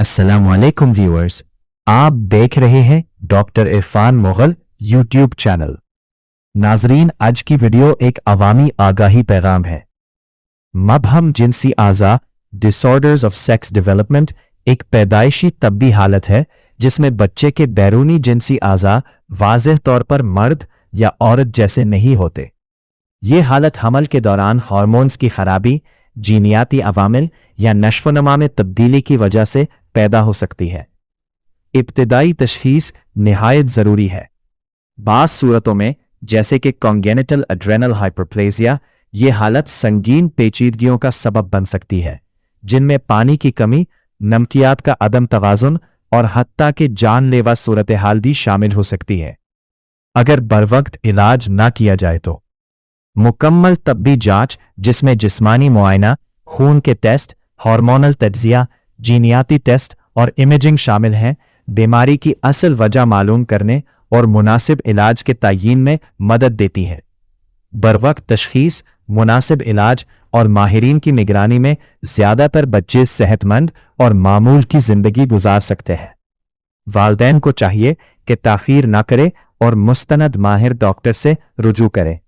अस्सलामुअलैकुम व्यूअर्स, आप देख रहे हैं doctor Irfan Mughal YouTube channel. नाजरीन, आज की वीडियो एक अवामी आगाही पैगाम है। मबहम जिनसी आज़ा डिसऑर्डर्स ऑफ सेक्स डेवलपमेंट एक पैदाइशी तब्बी हालत है जिसमें बच्चे के बैरूनी जिनसी आज़ा वाज़ेह तौर पर मर्द या औरत जैसे नहीं होते। ये हालत हमल के दौरान हार्मोन्स की खराबी, जीनियाती अवामिल या नश्व-नमा में तब्दीली की वजह से पैदा हो सकती है। इब्तिदाई तशखीस निहायत ज़रूरी है। बाज़ सूरतों में जैसे कि कॉन्गेनिटल एड्रेनल हाइपरप्लेजिया, ये हालत संगीन पेचीदगियों का सबब बन सकती है, जिनमें पानी की कमी, नमकियात का अदम तवाज़ुन और हत्ता के जानलेवा सूरत हाल भी शामिल हो सकती है। अगर बरवक्त इलाज ना किया जाए तो मुकम्मल तब्बी जांच, जिसमें जिस्मानी मुआयना, खून के टेस्ट, हार्मोनल तज्जिया, जीनियाती टेस्ट और इमेजिंग शामिल हैं, बीमारी की असल वजह मालूम करने और मुनासिब इलाज के तयीन में मदद देती है। बरवक्त तशखीस, मुनासिब इलाज और माहिरीन की निगरानी में ज़्यादातर बच्चे सेहतमंद और मामूल की ज़िंदगी गुजार सकते हैं। वालिदैन को चाहिए कि ताख़ीर न करे और मुस्तनद माहिर डॉक्टर से रुजू करें।